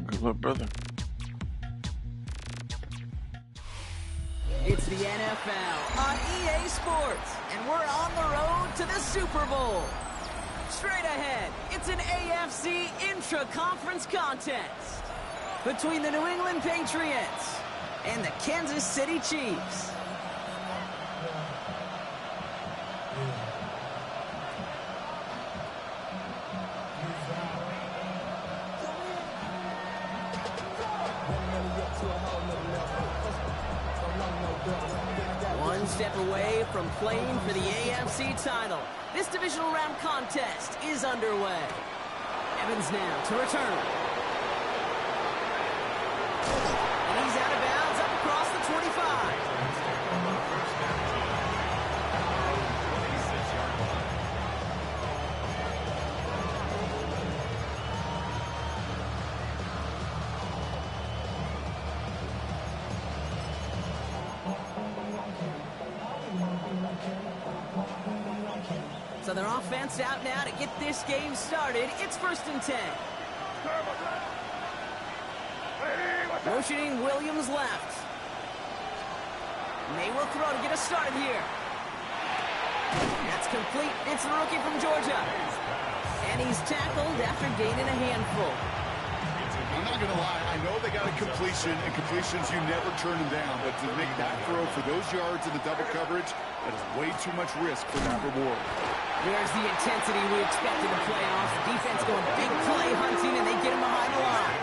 Good luck, brother. It's the NFL on EA Sports, and we're on the road to the Super Bowl. Straight ahead, it's an AFC intra-conference contest between the New England Patriots and the Kansas City Chiefs. One step away from playing for the AFC title. This divisional round contest is underway. Evans now to return. And he's out of bounds up across the 25. So their offense out now to get this game started. It's 1st and 10. Motioning Williams left. May will throw to get us started here. That's complete. It's the rookie from Georgia. And he's tackled after gaining a handful. I'm not going to lie. I know they got a completion, and completions, you never turn them down. But to make that throw for those yards in the double coverage, that is way too much risk for that reward. There's the intensity we expected in playoffs. The defense going big play hunting, and they get him behind the line.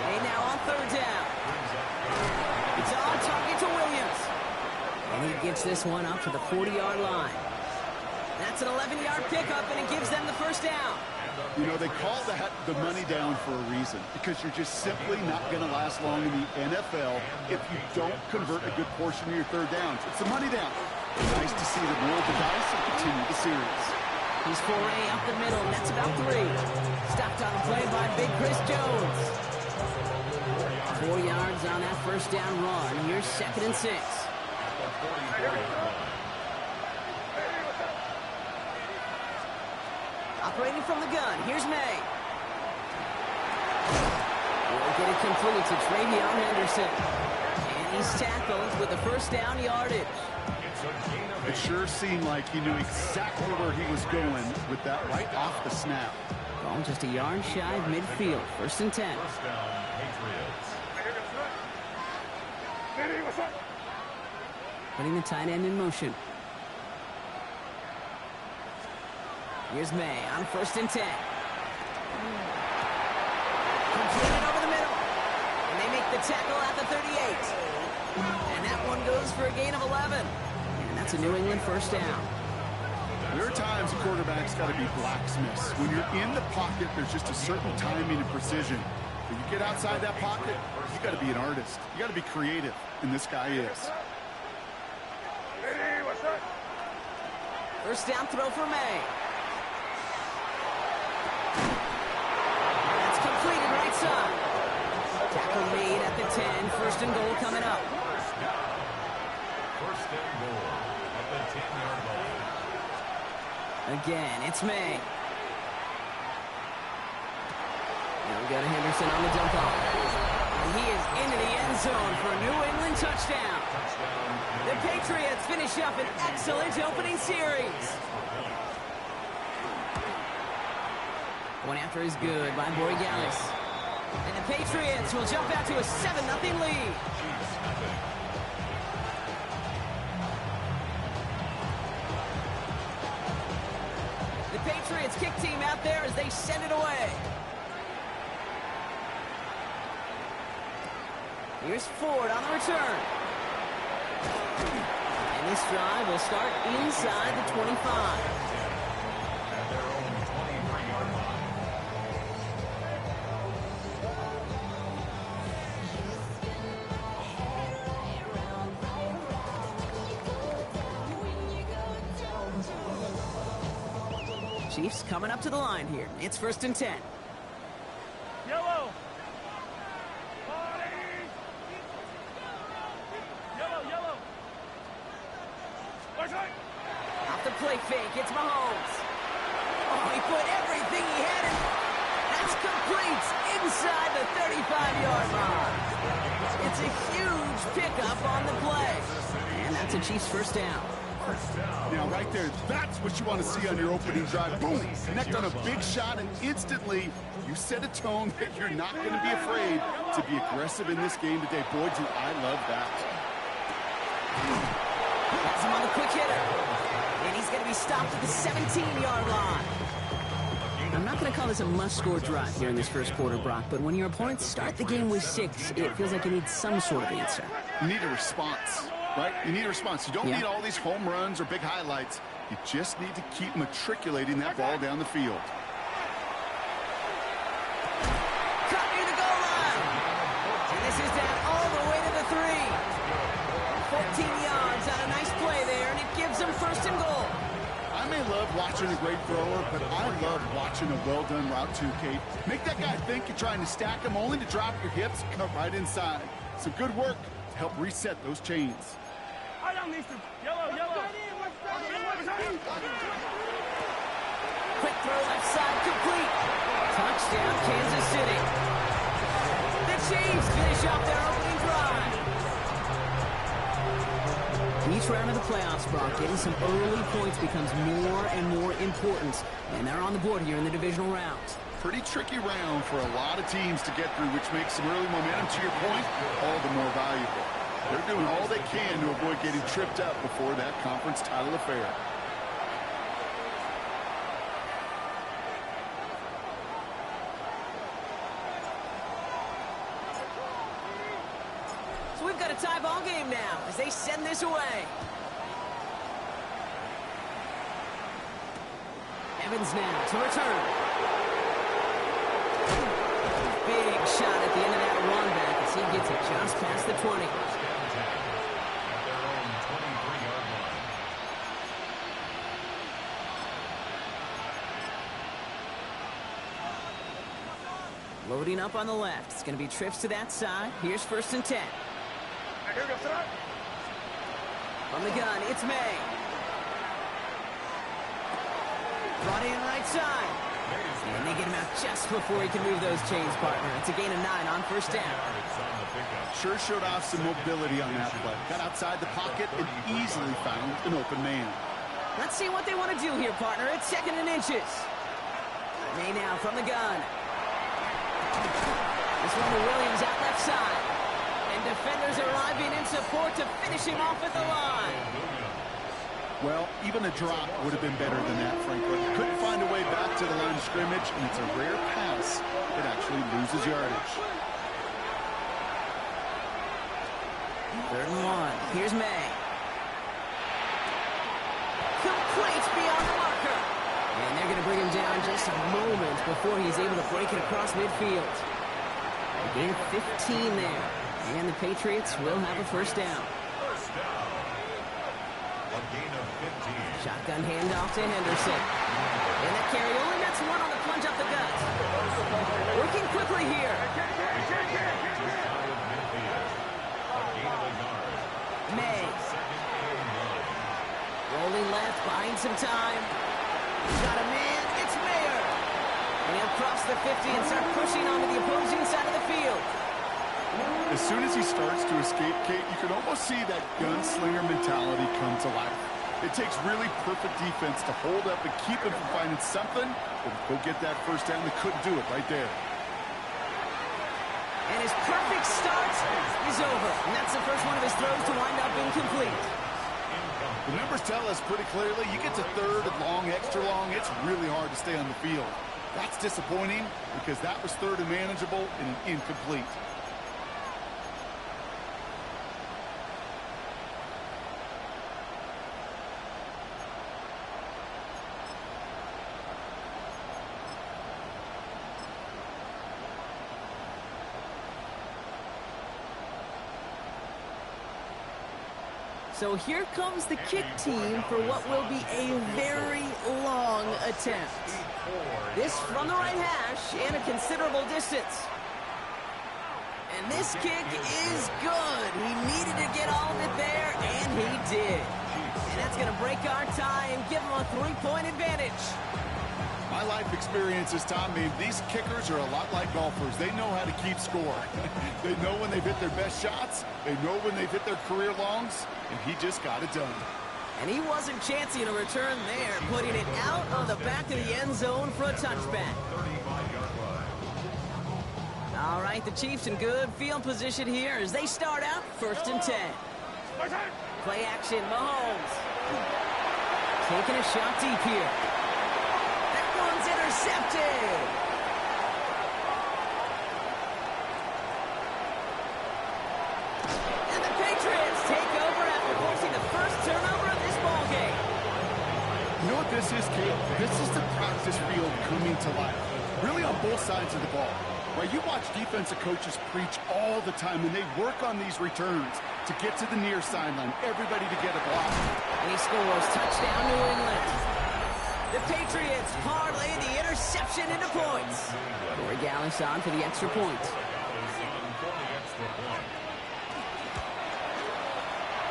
Hey, now on 3rd down. It's on target to Williams. And he gets this one up to the 40-yard line. That's an 11-yard pickup, and it gives them the 1st down. You know, they call that the money down for a reason, because you're just simply not going to last long in the NFL if you don't convert a good portion of your 3rd downs. It's the money down. Nice to see them roll the dice and continue the series. He's 4A up the middle, and that's about 3. Stopped on the play by Big Chris Jones. 4 yards on that 1st down run. Here's 2nd and 6. Operating from the gun, here's May. We'll get it complete to Travion Henderson. And he's tackled with the 1st down yardage. It sure seemed like he knew exactly where he was going with that right off the snap. Ball just a yard shy of midfield, 1st and 10. Putting the tight end in motion. Here's May on 1st and 10. Completed over the middle. And they make the tackle at the 38. And that one goes for a gain of 11. And that's a New England 1st down. There are times a quarterback's got to be blacksmiths. When you're in the pocket, there's just a certain timing and precision. When you get outside that pocket, you got to be an artist. You got to be creative, and this guy is. 1st down throw for May. Completed right side. Tackle made at the 10. 1st and goal coming up. 1st and goal at the 10-yard line. Again, it's May. Now we got a Henderson on the dump off. And he is into the end zone for a New England touchdown. The Patriots finish up an excellent opening series. One after is good by Borregales. And the Patriots will jump out to a 7-0 lead. The Patriots kick team out there as they send it away. Here's Ford on the return. And this drive will start inside the 25. Chiefs coming up to the line here. It's 1st and 10. Yellow. Yellow. Off the play fake, it's Mahomes. Oh, he put everything he had in. That's complete inside the 35-yard line. It's a huge pickup on the play. And that's a Chiefs 1st down. Now, right there, that's what you want to see on your opening drive. Boom! Connect on a big shot, and instantly you set a tone that you're not going to be afraid to be aggressive in this game today. Boy, do I love that. Has him on the quick hitter. And he's going to be stopped at the 17-yard line. I'm not going to call this a must-score drive here in this first quarter, Brock, but when your opponents start the game with 6, it feels like you need some sort of answer. You need a response. Right? You need a response. You don't need all these home runs or big highlights. You just need to keep matriculating that ball down the field. Cut near the goal line. And this is down all the way to the 3. 14 yards on a nice play there, and it gives them 1st and goal. I may love watching a great thrower, but I love watching a well-done route too, Kate. Make that guy think you're trying to stack him only to drop your hips and cut right inside. Some good work to help reset those chains. Yellow. Quick throw left side, complete. Touchdown, Kansas City. The Chiefs finish off their opening drive. Each round of the playoffs, Brock, getting some early points becomes more and more important. And they're on the board here in the divisional round. Pretty tricky round for a lot of teams to get through, which makes some early momentum, to your point, all the more valuable. They're doing all they can to avoid getting tripped up before that conference title affair. So we've got a tie ball game now as they send this away. Evans now to return. Big shot at the end of that run back as he gets it just past the 20. Loading up on the left. It's going to be trips to that side. Here's 1st and 10. From the gun, it's May. Brought in right side. And they get him out just before he can move those chains, partner. It's a gain of 9 on 1st down. Sure showed off some mobility on that play. Got outside the pocket and easily found an open man. Let's see what they want to do here, partner. It's 2nd and inches. May now from the gun. This one to Williams out left side. And defenders arriving in support to finish him off at the line. Well, even a drop would have been better than that, frankly. Couldn't find a way back to the line of scrimmage, and it's a rare pass that actually loses yardage. 3rd and 1. Here's May. Complete beyond the marker. And they're going to bring him down just a moment before he's able to break it across midfield. A gain of 15 there. And the Patriots will have a 1st down. A gain of 15. Shotgun handoff to Henderson. And that carry only gets 1 on the plunge up the gut. Working quickly here. May. Rolling left, buying some time. Got a man, it's Mayer. And he'll cross the 50 and start pushing onto the opposing side of the field. As soon as he starts to escape, Kate, you can almost see that gunslinger mentality come to life. It takes really perfect defense to hold up and keep him from finding something. But go get that first down. They couldn't do it right there. And his perfect start is over. And that's the first one of his throws to wind up incomplete. The numbers tell us pretty clearly, you get to third and long, extra long, it's really hard to stay on the field. That's disappointing because that was third and manageable and an incomplete. So here comes the kick team for what will be a very long attempt. This from the right hash and a considerable distance. And this kick is good. He needed to get all of it there, and he did. And that's going to break our tie and give him a 3-point advantage. My life experience has taught me these kickers are a lot like golfers. They know how to keep score. They know when they've hit their best shots. They know when they've hit their career longs. And he just got it done. And he wasn't chancing a return there, putting it out on the back of the end zone for a touchback. All right, the Chiefs in good field position here as they start out 1st and 10. Play action, Mahomes. Taking a shot deep here. That one's intercepted. This is, Kate, this is the practice field coming to life, really on both sides of the ball. Right, you watch defensive coaches preach all the time, and they work on these returns to get to the near sideline, everybody to get a block. And he scores, touchdown New England. The Patriots parlay the interception into points. Corey Gallis on for the extra point.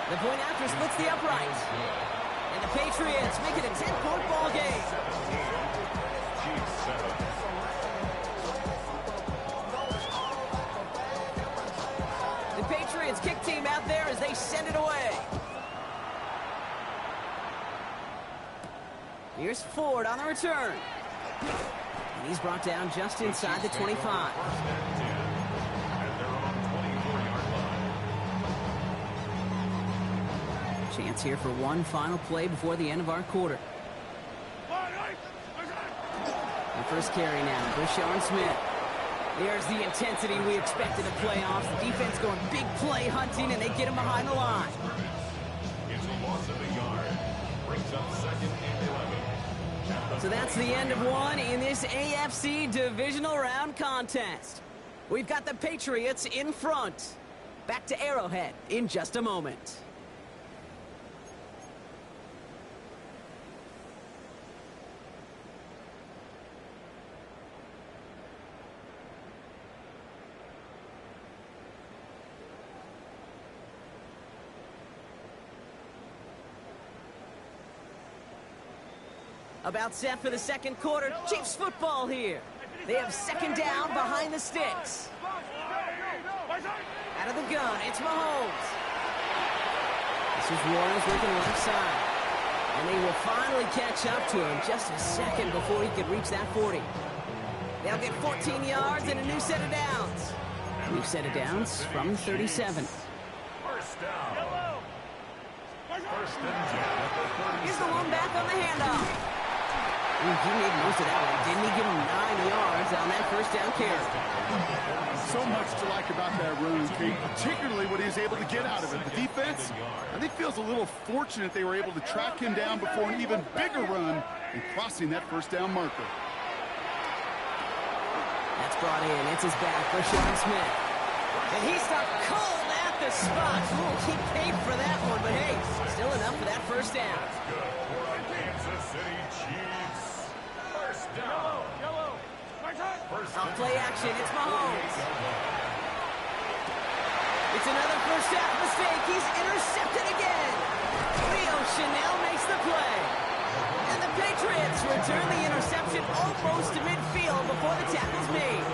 The point after splits the upright. And the Patriots make it a 10-point ball game. The Patriots kick team out there as they send it away. Here's Ford on the return. And he's brought down just inside the 25. Chance here for one final play before the end of our quarter. The first carry now, Brashard Smith. There's the intensity we expect in the playoffs. The defense going big play hunting, and they get him behind the line. So that's the end of one in this AFC divisional round contest. We've got the Patriots in front. Back to Arrowhead in just a moment. About set for the second quarter. Chiefs football here. They have second down behind the sticks. Out of the gun, it's Mahomes. This is Warren's looking left side. And they will finally catch up to him just a second before he could reach that 40. They'll get 14 yards and a new set of downs. New set of downs from 37. First down. Here's the one back on the handoff. He made most of that one. Didn't he give him 9 yards on that first down carry? So much to like about that run, Kate, particularly what he was able to get out of it. The defense, I think, feels a little fortunate they were able to track him down before an even bigger run and crossing that first down marker. That's brought in. It's his back for Sean Smith. And he stopped cold at the spot. Ooh, he paid for that one, but hey, still enough for that first down. Kansas City Chiefs. First down. Off play action, it's Mahomes. It's another first down mistake. He's intercepted again. Rio Chanel makes the play. And the Patriots return the interception almost to midfield before the tackle's made.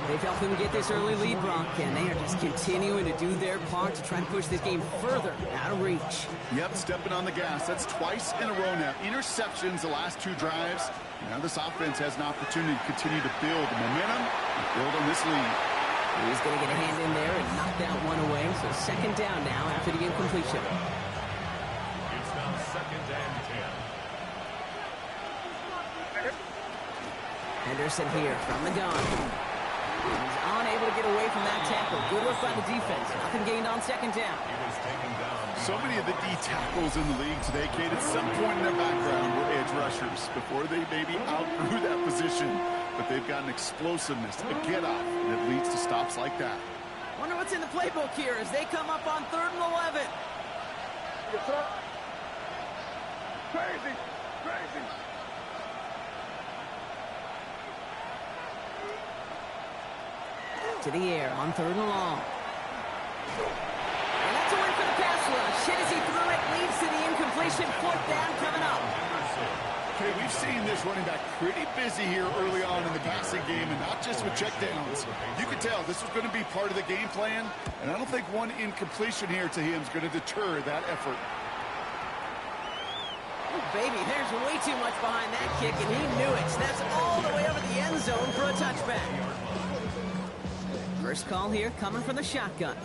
They've helped them get this early lead, Brock, and they are just continuing to do their part to try to push this game further out of reach. Yep, stepping on the gas. That's twice in a row now. Interceptions the last 2 drives. Now this offense has an opportunity to continue to build momentum and build on this lead. He's going to get a hand in there and knock that one away. So second down now after the incompletion. It's now 2nd and 10. Henderson here from the gun. He's unable to get away from that tackle. Good work by the defense. Nothing gained on second down. He was taken down. So many of the D tackles in the league today, Kate, at some point in their background were edge rushers before they maybe outgrew that position. But they've got an explosiveness, a get-off, and it leads to stops like that. Wonder what's in the playbook here as they come up on 3rd and 11. Crazy. Crazy. To the air on 3rd and long. And that's a win for the pass rush. Hit as he threw it, leads to the incompletion. 4th down coming up. Okay, we've seen this running back pretty busy here early on in the passing game, and not just with checkdowns. You could tell this was going to be part of the game plan, and I don't think one incompletion here to him is going to deter that effort. Oh, baby, there's way too much behind that kick, and he knew it. That's all the way over the end zone for a touchback. First call here coming from the shotgun.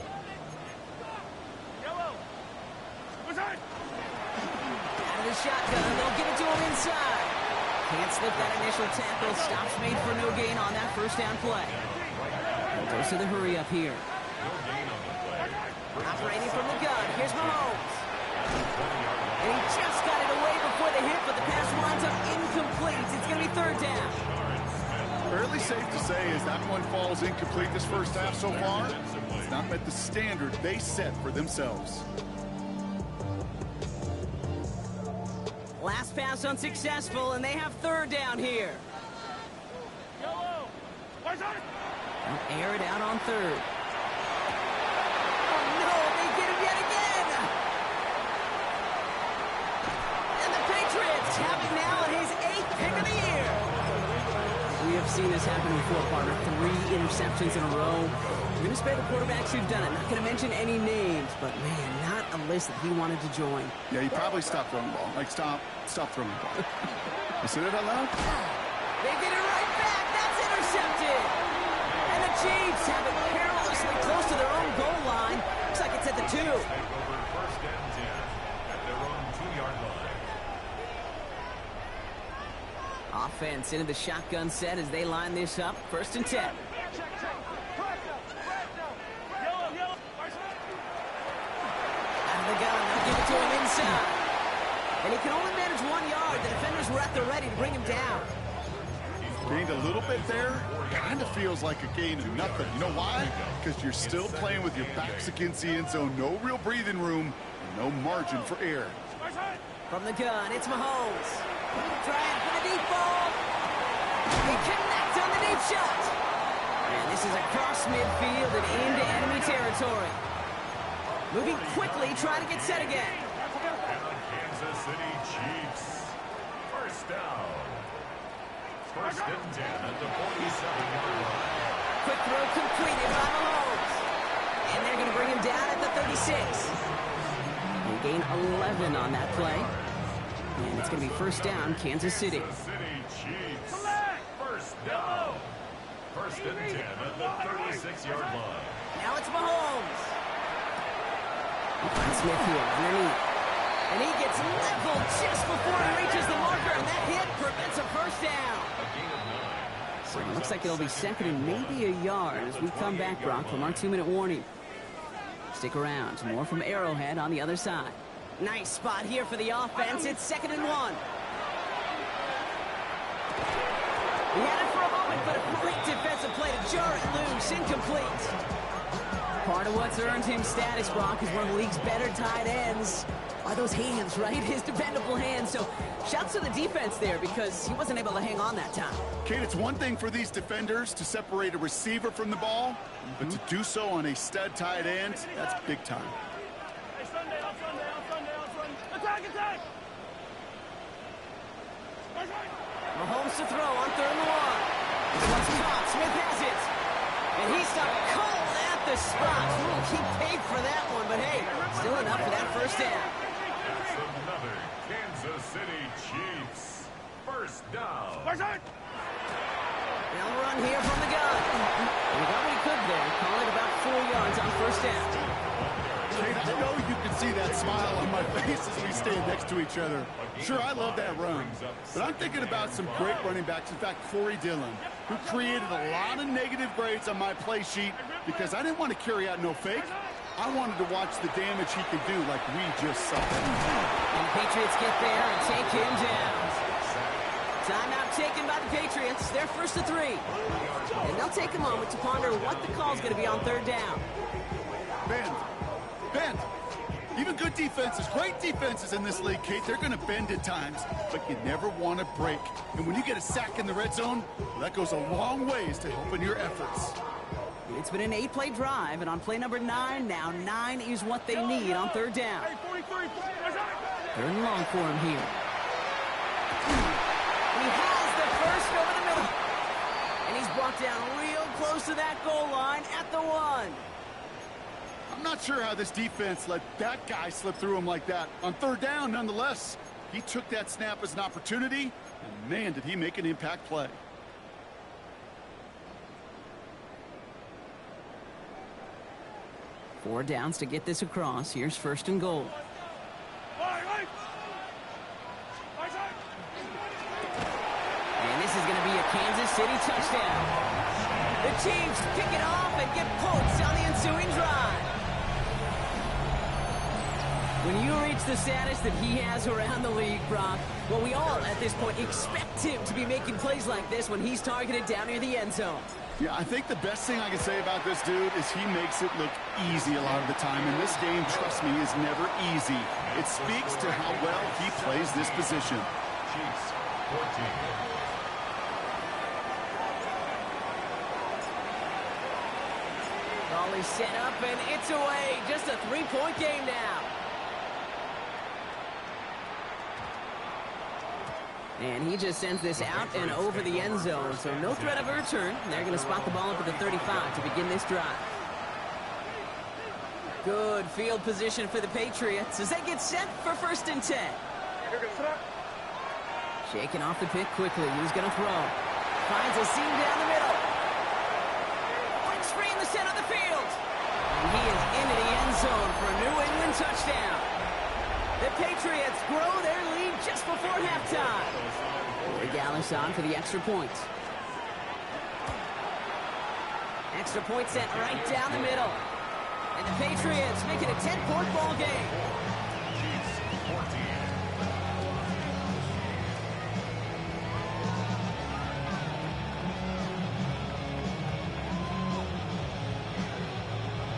Yellow. What's that? Out of the shotgun, they'll give it to him inside. Can't slip that initial tackle. Stops made for no gain on that first down play. And goes to the hurry up here. Operating from the gun, here's Mahomes. And he just got it away before the hit, but the pass winds up incomplete. It's going to be 3rd down. Fairly safe to say as that one falls incomplete this first half so far, it's not met the standard they set for themselves. Last pass unsuccessful, and they have 3rd down here. Yellow. What's that? They'll air it out on 3rd. Oh, no, they get him yet again. And the Patriots have it now in his 8th pick of the year. We have seen this happen before, partner. 3 interceptions in a row. We're going to spare the quarterbacks who've done it. Not going to mention any names, but man, not a list that he wanted to join. Yeah, he probably stopped throwing the ball. Like, stop throwing the ball. You said it out loud? They get it right back. That's intercepted. And the Chiefs have it perilously close to their own goal line. Looks like it's at the 2. Take over 1st and 10 at their own 2-yard line. Offense into the shotgun set as they line this up. 1st and 10. Yellow. Yellow. What's that? Out of the gun, they'll give it to him inside. And he can only manage 1 yard. The defenders were at the ready to bring him down. Gained a little bit there. Kind of feels like a gain of nothing. You know why? Because you're still playing with your backs against the end zone. No real breathing room. And no margin for error. What's that? From the gun, it's Mahomes. Trying for the deep ball. He connects on the deep shot. And this is across midfield and into enemy territory. Moving quickly, trying to get set again. Kansas City Chiefs. 1st down. 1st and 10 at the 47-yard line. Quick throw completed by Mahomes. And they're going to bring him down at the 36. They gain 11 on that play. And it's going to be 1st down, Kansas City. Kansas City Chiefs. 1st down. 1st and 10 at the 36-yard line. Now it's Mahomes. Smith here underneath. And he gets leveled just before he reaches the marker, and that hit prevents a 1st down. So it looks like it'll be 2nd and maybe a yard as we come back, Brock, from our 2-minute warning. Stick around. More from Arrowhead on the other side. Nice spot here for the offense. It's 2nd and 1. He had it for a moment, but a great defensive play to jar it loose. Incomplete. Part of what's earned him status, Brock, is one of the league's better tight ends. Are those hands, right? His dependable hands. So shouts to the defense there because he wasn't able to hang on that time. Kate, it's one thing for these defenders to separate a receiver from the ball, but to do so on a stud tight end, that's big time. Hey, Sunday, on Sunday, on Sunday, on Sunday. Attack, attack! What's that? Mahomes to throw on 3rd and 1. This one's caught. Smith has it. And he stopped cold at the spot. Ooh, he paid for that one, but hey, still enough for that first down. It's another Kansas City Chiefs first down. They'll run here from the gun. And he got what he could there. Call it about 4 yards on first down. I know you can see that smile on my face as we stand next to each other. Sure, I love that run. But I'm thinking about some great running backs. In fact, Corey Dillon, who created a lot of negative grades on my play sheet because I didn't want to carry out no fake. I wanted to watch the damage he could do like we just saw. And the Patriots get there and take him down. Timeout taken by the Patriots. They're first to 3. And they'll take a moment to ponder what the call's going to be on third down. Bend. Even good defenses, great defenses in this league, Kate, they're going to bend at times, but you never want to break. And when you get a sack in the red zone, well, that goes a long ways to helping your efforts. It's been an 8-play drive, and on play number 9, now 9 is what they need on third down. Third and long for him here. He has the first over the middle. And he's brought down real close to that goal line at the 1. I'm not sure how this defense let that guy slip through him like that. On third down, nonetheless, he took that snap as an opportunity, and man, did he make an impact play. Four downs to get this across. Here's first and goal. And this is going to be a Kansas City touchdown. The Chiefs pick it off and get points on the ensuing drive. When you reach the status that he has around the league, Brock, well, we all at this point expect him to be making plays like this when he's targeted down near the end zone. Yeah, I think the best thing I can say about this dude is he makes it look easy a lot of the time. And this game, trust me, is never easy. It speaks to how well he plays this position. Chiefs 14. Ball is set up and it's away. Just a 3-point game now. And he just sends this out and over the end zone, so no threat of a return. They're going to spot the ball up at the 35 to begin this drive. Good field position for the Patriots as they get set for first and 10. Shaking off the pick quickly. He's going to throw. Finds a seam down the middle. Breaks free in the center of the field. And he is into the end zone for a New England touchdown. The Patriots grow their lead just before halftime. Corey Gallis on for the extra point. Extra point sent right down the middle. And the Patriots make it a 10-point ball game. Chiefs 14.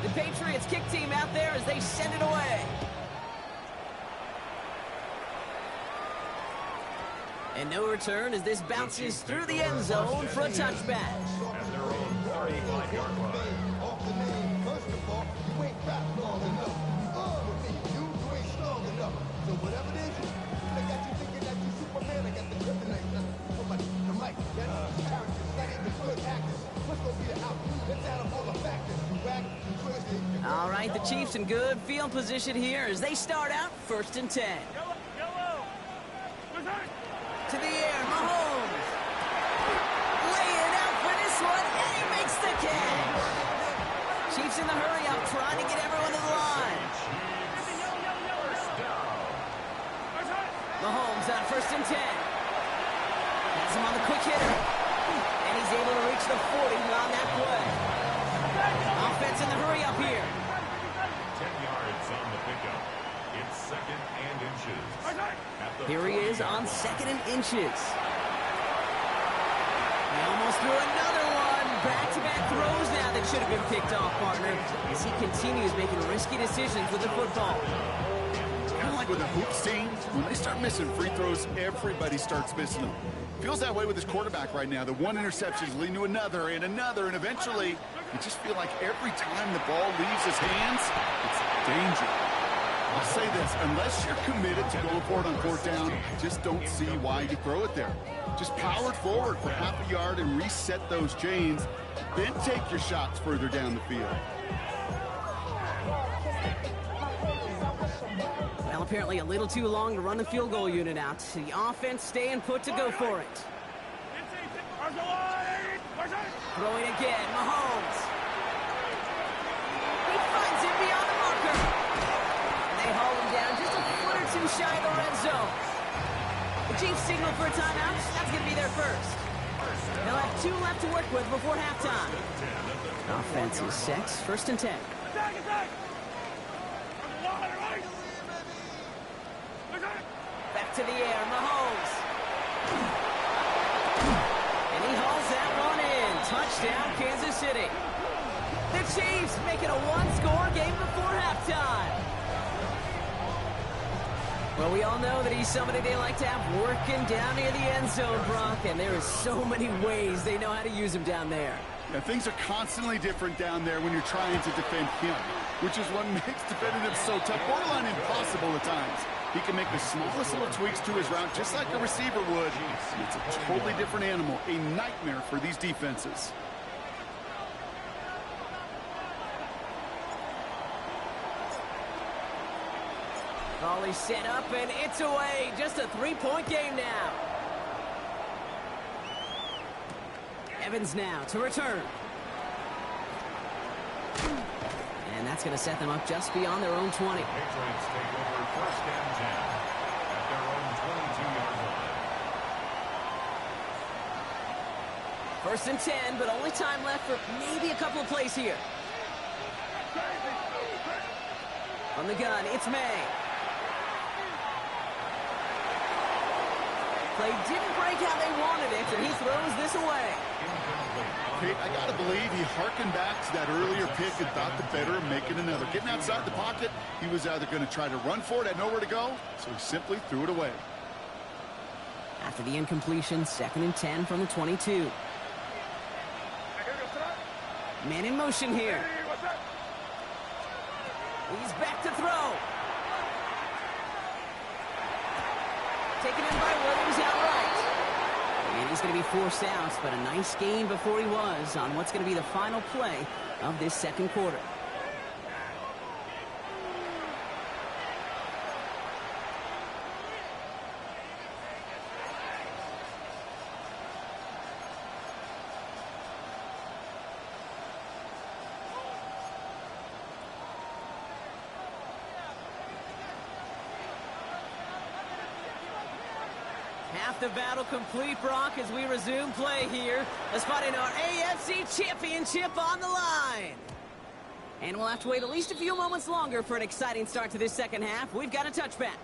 The Patriots kick team out there as they send it away. And no return as this bounces through the end zone for a touchback. At their own 35-yard line. All right, the Chiefs in good field position here as they start out first and 10. To the air, Mahomes. Laying out for this one, and he makes the catch. Chiefs in the hurry up, trying to get everyone to the line. Mahomes on first and 10. Has him on the quick hitter. And he's able to reach the 40 on that play. Offense in the hurry up here. 10 yards on the pickup. It's second and inches. Here he is on second and inches. He almost threw another one. Back-to-back throws now that should have been picked off, partner, as he continues making risky decisions with the football. Kind of like with a hoops team, when they start missing free throws, everybody starts missing them. Feels that way with his quarterback right now. The one interception is leading to another, and eventually you just feel like every time the ball leaves his hands, it's danger. I'll say this, unless you're committed to going for it on fourth down, I just don't see why you throw it there. Just power it forward for half a yard and reset those chains, then take your shots further down the field. Well, apparently a little too long to run the field goal unit out. The offense staying put to go for it. Throwing again, Mahomes. He finds it beyond the marker. And they haul him down just a foot or two shy of the red zone. The Chiefs signal for a timeout. That's going to be their first. They'll have 2 left to work with before halftime. Offense is set. 1st and 10. Attack, attack! Back to the air, Mahomes. And he hauls that one in. Touchdown, Kansas City. The Chiefs make it a 1-score game before halftime. Well, we all know that he's somebody they like to have working down near the end zone, Brock, and there is so many ways they know how to use him down there. Yeah, things are constantly different down there when you're trying to defend him, which is what makes defending him so tough, borderline impossible at times. He can make the smallest little tweaks to his route just like a receiver would. It's a totally different animal, a nightmare for these defenses. Volley set up, and it's away. Just a 3-point game now. Evans now to return. And that's going to set them up just beyond their own 20. Patriots take over 1st and 10 at their own 22-yard line. 1st and 10, but only time left for maybe a couple of plays here. On the gun, it's May. Play didn't break how they wanted it, and he throws this away. Pete, I got to believe he harkened back to that earlier pick and thought the better of making another. Getting outside the pocket, he was either going to try to run for it, had nowhere to go, so he simply threw it away. After the incompletion, 2nd and 10 from the 22. Man in motion here. He's back to throw. Taken in by Williams outright. And he's going to be forced out, but a nice gain before he was on what's going to be the final play of this 2nd quarter. Half the battle complete, Brock, as we resume play here. Let's find our AFC Championship on the line. And we'll have to wait at least a few moments longer for an exciting start to this 2nd half. We've got a touchback.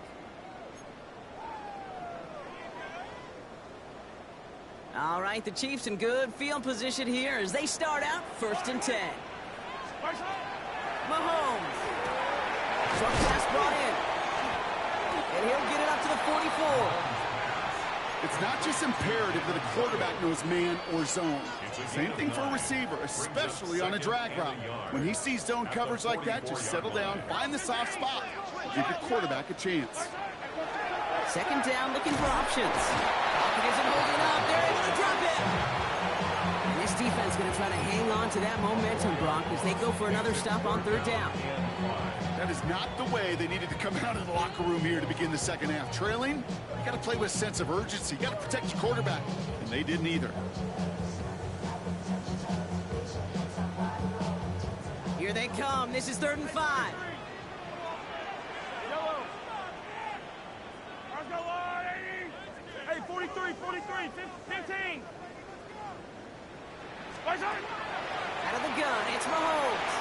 All right, the Chiefs in good field position here as they start out 1st and 10. Mahomes. Short pass brought in. And he'll get it up to the 44. It's not just imperative that a quarterback knows man or zone. Same thing for a receiver, especially on a drag route. When he sees zone coverage like that, just settle down, find the soft spot, give your quarterback a chance. 2nd down, looking for options. Pocket isn't holding up. They're able to drop it. And this defense going to try to hang on to that momentum, Brock, as they go for another stop on 3rd down. That is not the way they needed to come out of the locker room here to begin the 2nd half. Trailing, you got to play with a sense of urgency. You got to protect your quarterback, and they didn't either. Here they come. This is 3rd and 5. Yellow. Let's go, 80. Hey, 43, 43, 15. Out of the gun, it's Mahomes.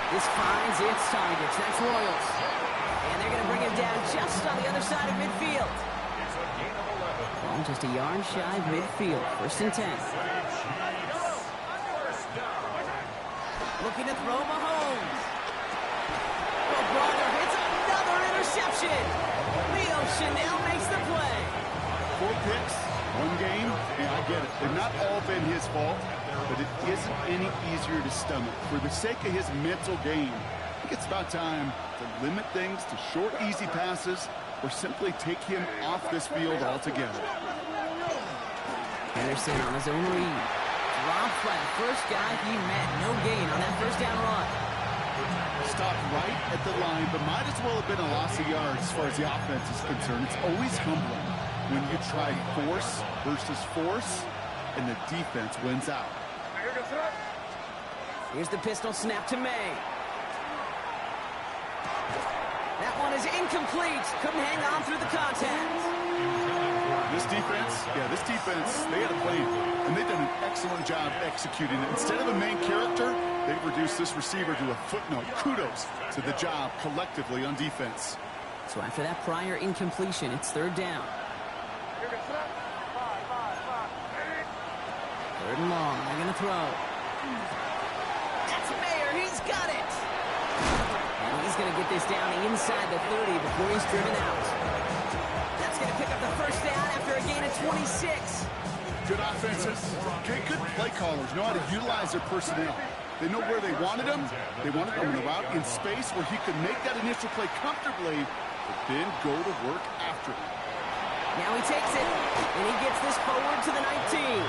This finds its targets. That's Royals. And they're going to bring him down just on the other side of midfield. It's a gain of 11. Well, just a yard shy of midfield. 1st and 10. Looking to throw Mahomes. Oh, brother, hits another interception. Leo Chanel makes the play. 4 picks, 1 game, and I get it. They've not all been his fault, but it isn't any easier to stomach. For the sake of his mental game, think it's about time to limit things to short, easy passes or simply take him off this field altogether. Henderson on his own read. Dropped by the first guy he met. No gain on that first down run. Stopped right at the line, but might as well have been a loss of yards as far as the offense is concerned. It's always humbling when you try force versus force, and the defense wins out. Here's the pistol snap to May. That one is incomplete. Couldn't hang on through the contact. This defense, they had a plan, and they've done an excellent job executing it. Instead of a main character, they've reduced this receiver to a footnote. Kudos to the job collectively on defense. So after that prior incompletion, it's third down. Third and long. They're going to throw. That's Mayer. He's got it. And he's going to get this down inside the 30 before he's driven out. That's going to pick up the first down after a gain of 26. Good offenses. Okay, good play callers know how to utilize their personnel. They know where they wanted him. They wanted him on the route in space where he could make that initial play comfortably, but then go to work after it. Now he takes it, and he gets this forward to the 19.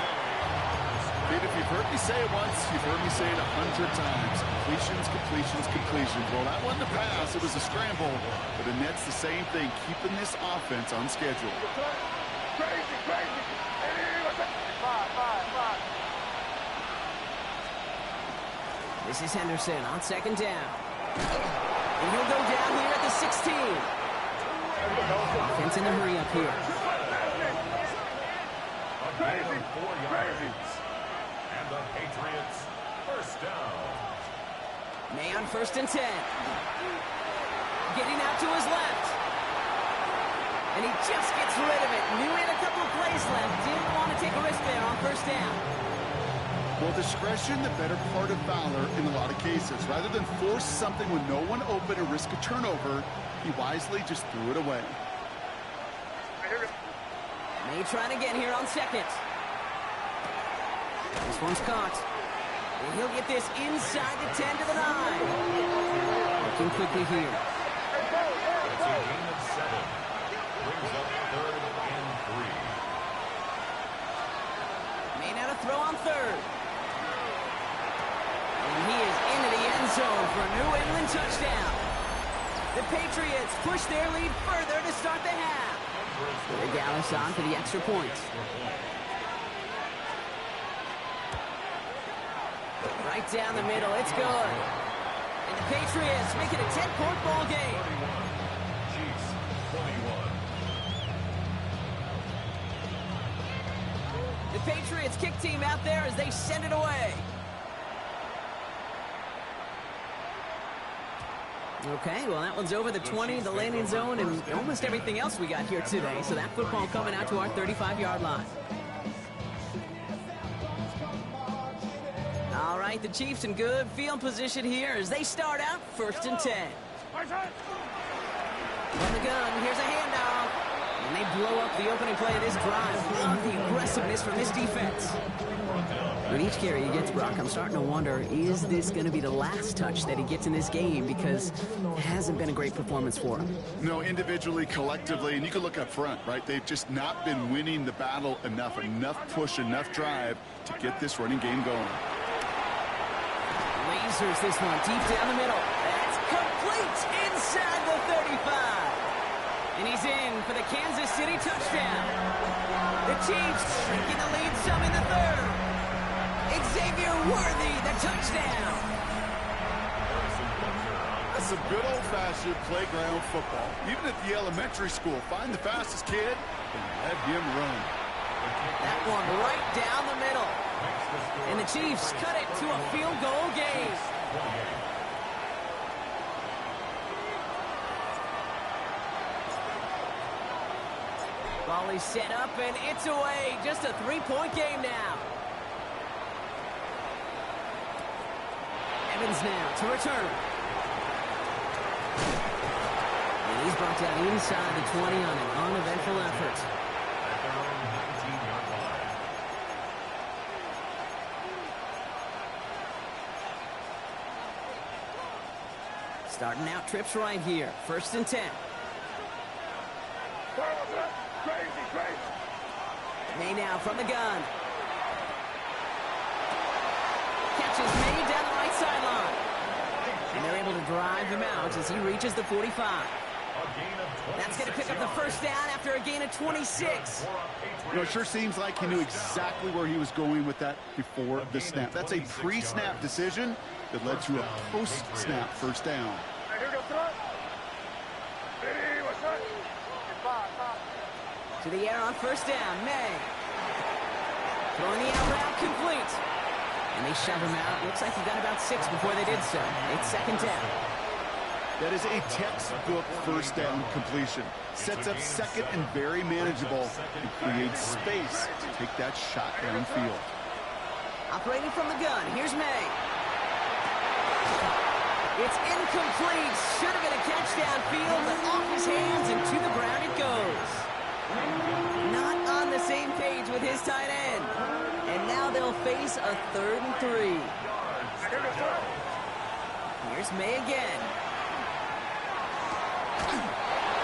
If you've heard me say it once, you've heard me say it 100 times. Completions, completions, completions. Well, that wasn't a pass. It was a scramble. But the Nets, the same thing, keeping this offense on schedule. This is Henderson on second down. And he'll go down here at the 16. Offense in a hurry up here. And the Patriots first down. May on 1st and 10. Getting out to his left. And he just gets rid of it. Knew he had a couple of plays left. Didn't want to take a risk there on first down. Well, discretion, the better part of valor in a lot of cases. Rather than force something with no one open or risk a turnover, he wisely just threw it away. May trying again here on second. This one's caught. And he'll get this inside the 10 to the 9. Working quickly here. It's a gain of 7. Brings up 3rd and 3. May now to throw on third. And he is into the end zone for a New England touchdown. The Patriots push their lead further to start the half. Gallis on for the extra point. Right down the middle, it's good. And the Patriots make it a 10-point ball game. Chiefs 21. The Patriots kick team out there as they send it away. Okay, well, that one's over the 20, the landing zone, and almost everything else we got here today. So that football coming out to our 35-yard line. All right, the Chiefs in good field position here as they start out 1st and 10. From the gun, here's a handoff. And they blow up the opening play of this drive. Love the aggressiveness from this defense. With each carry he gets, Brock, I'm starting to wonder, is this going to be the last touch that he gets in this game? Because it hasn't been a great performance for him. No, individually, collectively, and you can look up front, right? They've just not been winning the battle enough push, enough drive to get this running game going. Lasers this one deep down the middle. That's complete inside the 35. And he's in for the Kansas City touchdown. The Chiefs shrinking the lead some in the third. Xavier Worthy, the touchdown. That's some good old-fashioned playground football. Even at the elementary school, find the fastest kid and let him run. That one right down the middle. And the Chiefs cut it to a field goal game. Ball is set up and it's away. Just a 3-point game now. Evans now to return. And he's brought down inside the 20 on an uneventful effort. At their own 19-yard line. Starting out trips right here. 1st and 10. May now from the gun. Catches May down the right sideline. And they're able to drive him out as he reaches the 45. That's going to pick up the 1st down after a gain of 26. You know, it sure seems like he knew exactly where he was going with that before the snap. That's a pre-snap decision that led to a post-snap 1st down. To the air on 1st down, May. Throwing the out route complete. And they shove him out. Looks like he got about 6 before they did so. It's 2nd down. That is a textbook 1st down completion. Sets up 2nd and very manageable and creates space to take that shot downfield. Operating from the gun, here's May. It's incomplete. Should have been a catch downfield, but off his hands and to the ground it goes. Not on the same page with his tight end. And now they'll face a 3rd and 3. Here's May again.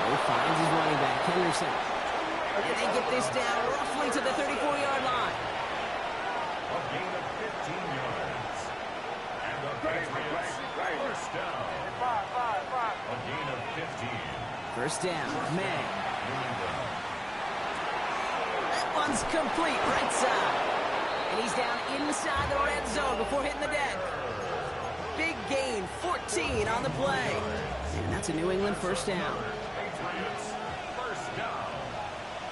He finds his running back, Henderson. And they get this down roughly to the 34-yard line. A gain of 15 yards. And the Patriots 1st down. A gain of 15. 1st down, May. That one's complete, right side. And he's down inside the red zone before hitting the deck. Big gain, 14 on the play. And that's a New England 1st down. Patriots 1st down.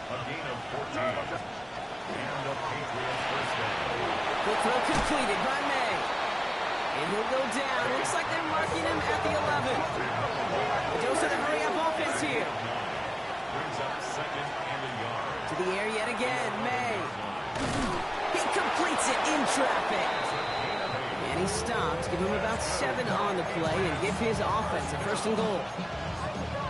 A gain of 14. And the Patriots 1st down. Quick throw completed by May. And he'll go down. Looks like they're marking him at the 11. The Joseph hurry-up offense here. Brings up 2nd and a yard. To the air yet again, May. He completes it in traffic. And he stops, give him about 7 on the play, and give his offense a 1st and goal.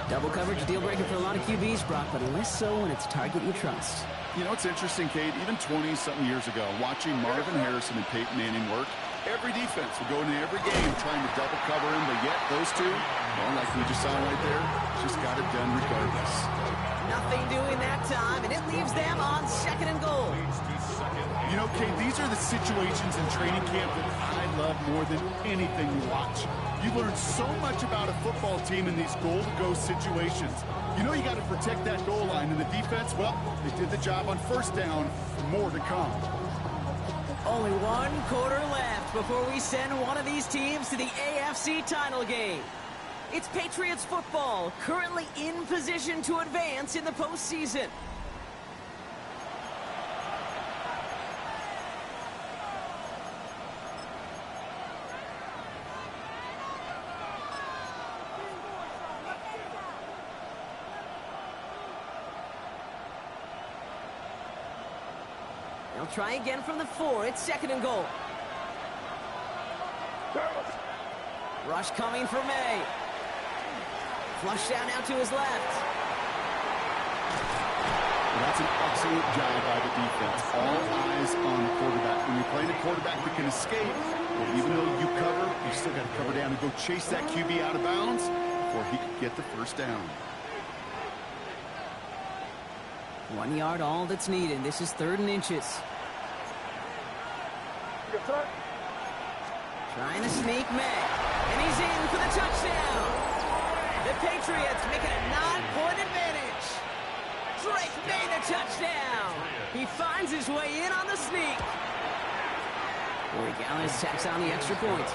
Double coverage, a deal breaker for a lot of QBs, Brock, but less so when it's a target you trust. You know, it's interesting, Kate, even 20-something years ago, watching Marvin Harrison and Peyton Manning work, every defense would go into every game trying to double cover him, but yet those two, well, like we just saw right there, just got it done regardless. Nothing doing that time, and it leaves them on 2nd and goal. You know, Kate, these are the situations in training camp that I love more than anything to watch. You learn so much about a football team in these goal-to-go situations. You know you got to protect that goal line, and the defense, well, they did the job on 1st down. More to come. Only 1 quarter left before we send one of these teams to the AFC title game. It's Patriots football, currently in position to advance in the postseason. They'll try again from the 4. It's 2nd and goal. Rush coming for May. Flush down now to his left. Well, that's an excellent job by the defense. All eyes on the quarterback. When you're playing a quarterback that can escape, well, even though you cover, you still got to cover down and go chase that QB out of bounds before he could get the 1st down. 1 yard, all that's needed. This is 3rd and inches. Trying to sneak May. And he's in for the touchdown. The Patriots making a 9-point advantage. Drake May the touchdown. He finds his way in on the sneak. Corey Gallis tacks on the extra point.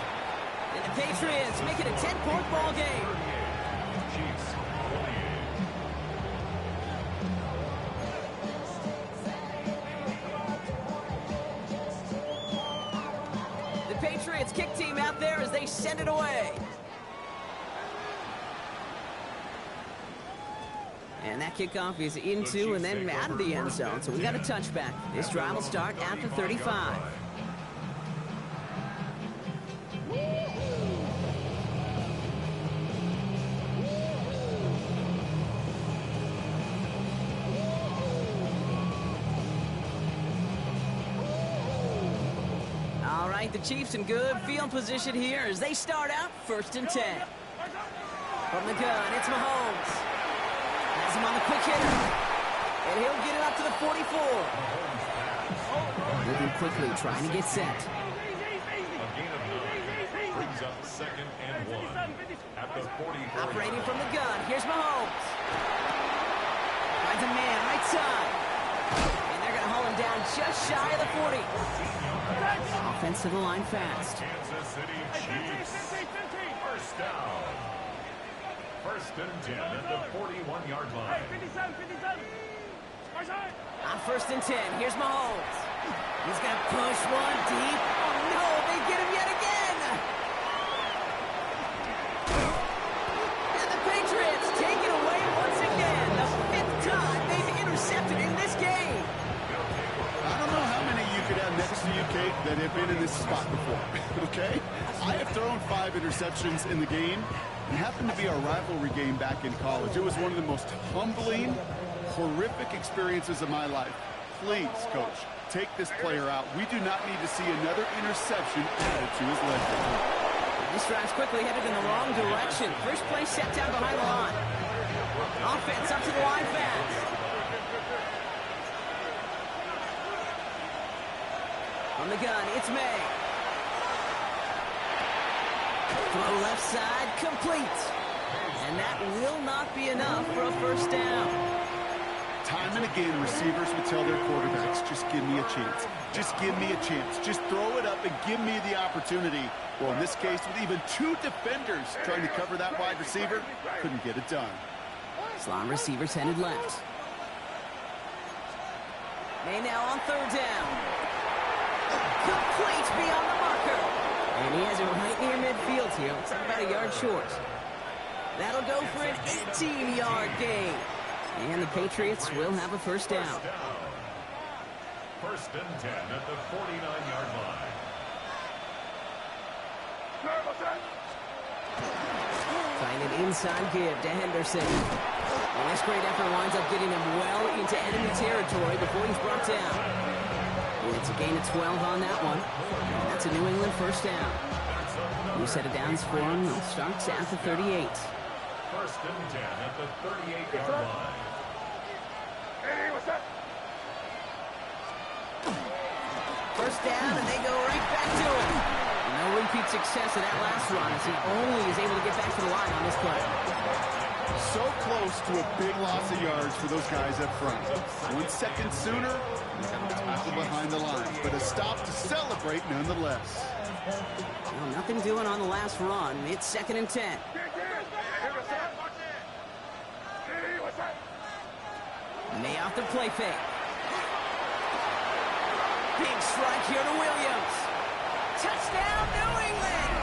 And the Patriots make it a 10-point ball game. Chiefs 28. Patriots kick team out there as they send it away. And that kickoff is into and then out of the end zone. So we got a touchback. This drive will start after 35. The Chiefs in good field position here as they start out 1st and 10. From the gun, it's Mahomes. Has him on the quick hitter. And he'll get it up to the 44. Moving quickly, trying to get set. A gain of 9 brings up 2nd and 1 at the 44. Operating from the gun, here's Mahomes. Finds a man right side. And they're going to haul him down just shy of the 40. Offense to the line fast. Kansas City Chiefs. First down. 1st and 10 at the 41-yard line. On 1st and 10, here's Mahomes. He's going to push one deep. Oh, no, they get him yet again. And the Patriots take it away once again. The 5th time they've intercepted in this game. I don't know how many you could have next to you, Kate, that have been in this spot before, okay? I have thrown 5 interceptions in the game. It happened to be our rivalry game back in college. It was one of the most humbling, horrific experiences of my life. Please, Coach, take this player out. We do not need to see another interception added to his list. This drive's quickly headed in the wrong direction. First play set down behind the line. Offense up to the line fast. On the gun, it's May. Throw left side, complete. And that will not be enough for a first down. Time and again, receivers would tell their quarterbacks, just give me a chance. Just give me a chance. Just throw it up and give me the opportunity. Well, in this case, with even 2 defenders trying to cover that wide receiver, couldn't get it done. Slot receivers headed left. May now on 3rd down. Complete beyond the marker. And he has it right near midfield here. Looks like about a yard short. That'll go for an 18-yard gain. And the Patriots will have a first down. 1st and 10 at the 49-yard line. Find an inside give to Henderson. And this great effort winds up getting him well into enemy territory before he's brought down. And it's a gain of 12 on that one. And that's a New England first down. New set of downs for him. It starts at the 38. 1st and 10 at the 38-yard line. First down, and they go right back to it. No repeat success of that last run as he only is able to get back to the line on this play. So close to a big loss of yards for those guys up front. 1 second sooner, tackle behind the line. But a stop to celebrate nonetheless. Well, nothing doing on the last run. It's 2nd and 10. May off the play fake. Big strike here to Williams. Touchdown, New England!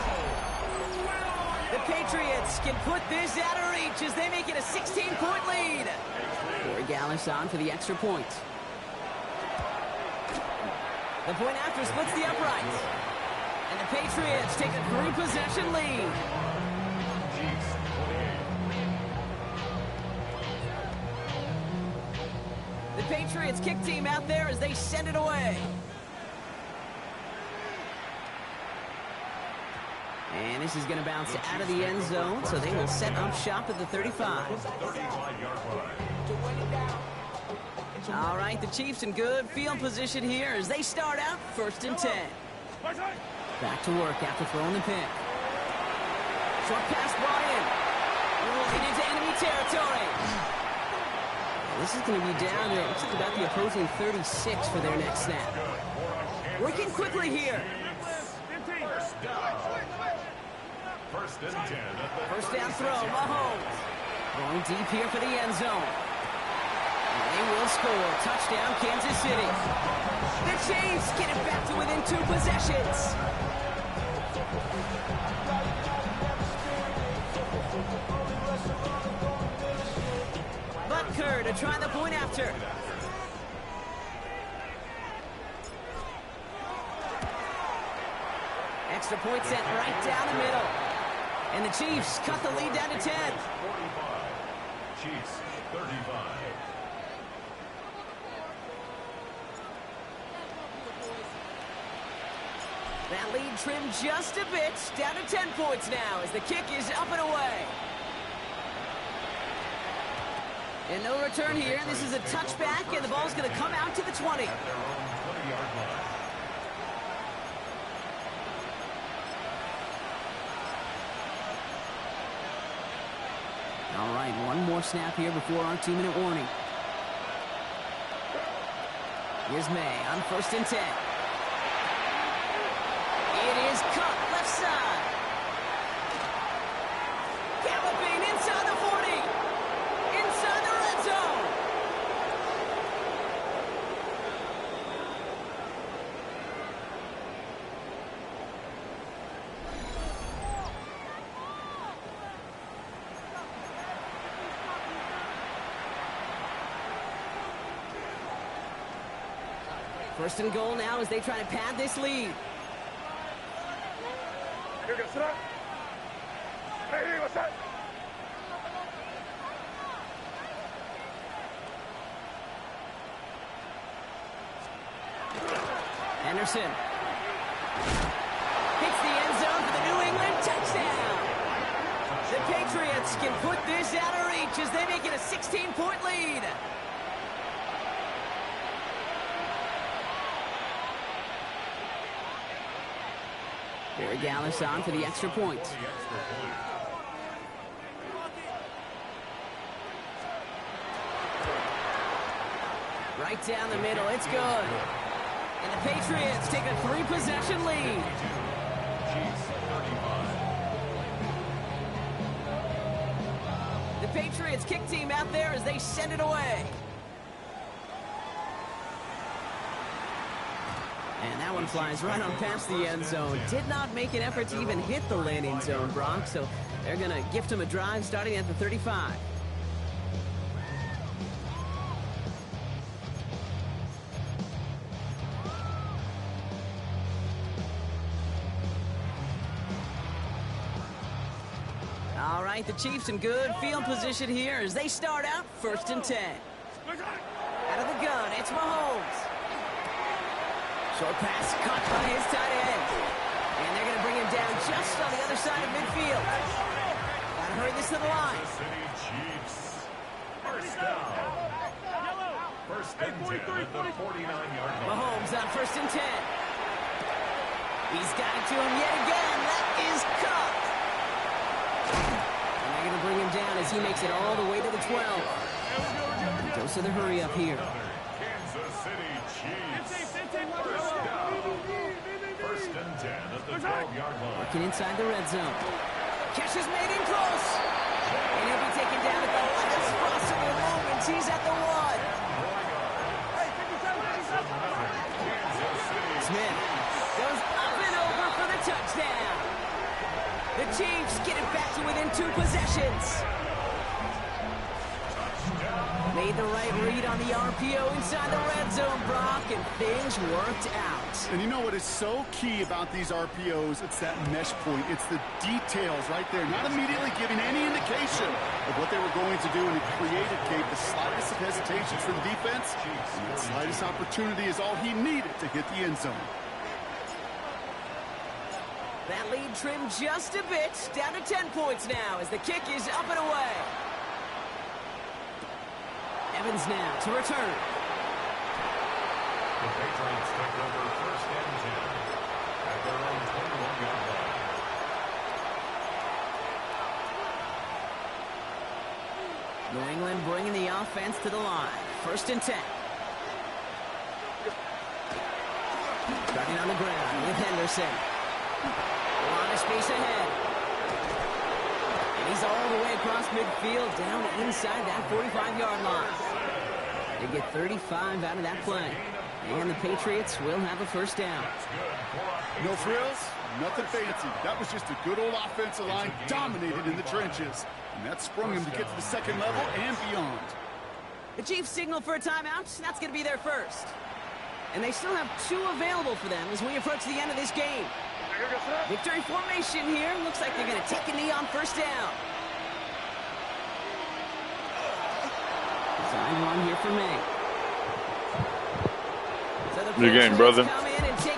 The Patriots can put this out of reach as they make it a 16-point lead. Corey Gallis on for the extra point. The point after splits the uprights. And the Patriots take a 3-possession lead. The Patriots kick team out there as they send it away. And this is going to bounce out of the end zone, so they will set up shop at the 35. All right, the Chiefs in good field position here as they start out 1st and 10. Back to work after throwing the pick. Short pass brought in. Rolling into enemy territory. This is going to be down there. Looks like about the opposing 36 for their next snap. Working quickly here. First down throw, Mahomes. Going deep here for the end zone. And they will score. Touchdown, Kansas City. The Chiefs get it back to within 2 possessions. Butker to try the point after. Extra point set right down the middle. And the Chiefs cut the lead down to 10. 45. Chiefs 35. That lead trimmed just a bit, down to 10 points now as the kick is up and away. And no return here. This is a touchback, and the ball's going to come out to the 20. At their own 20-yard line. All right, one more snap here before our 2-minute warning. Here's May on 1st and 10. It is cut left side. Galloping inside the 40. Inside the red zone. First and goal now as they try to pad this lead. Henderson hits the end zone for the New England touchdown. The Patriots can put this out of reach as they make it a 16-point lead. Barry Gallis on for the extra point. Right down the middle, it's good. And the Patriots take a 3-possession lead. The Patriots kick team out there as they send it away. And that one flies right on past the end zone. Did not make an effort to even hit the landing zone, Brock. So they're going to gift him a drive starting at the 35. All right, the Chiefs in good field position here as they start out 1st and 10. Out of the gun, it's Mahomes. Short pass caught by his tight end. And they're going to bring him down just on the other side of midfield. Got to hurry this to the line. City Chiefs. First down. First and 10 at the 49-yard line. Mahomes on 1st and 10. He's got it to him yet again. That is caught. And they're going to bring him down as he makes it all the way to the 12. Dose of the hurry up here. Kansas City Chiefs. First and 10 at the 12-yard line. Working inside the red zone. Catch is made in close. And he'll be taken down at the last possible moment. He's at the 1. Smith goes up and over for the touchdown. The Chiefs get it back to within 2 possessions. Made the right read on the RPO inside the red zone, Brock, and things worked out. And you know what is so key about these RPOs? It's that mesh point. It's the details right there. Not immediately giving any indication of what they were going to do, and it created, Kate, the slightest of hesitations for the defense. And that slightest opportunity is all he needed to hit the end zone. That lead trimmed just a bit, down to 10 points now as the kick is up and away. Evans now to return. The Patriots take over 1st and 10 at their own 21-yard line. New England bringing the offense to the line. 1st and 10. Starting on the ground with Henderson. A lot of space ahead. And he's all the way across midfield down inside that 45-yard line. They get 35 out of that play. And the Patriots will have a 1st down. No frills, nothing fancy. That was just a good old offensive line dominated in the trenches. And that sprung him to get to the 2nd level and beyond. The Chiefs signal for a timeout. That's going to be their first. And they still have 2 available for them as we approach the end of this game. Victory formation here. Looks like they're going to take a knee on 1st down. Design run here for May. So the Good game, brother. come in and take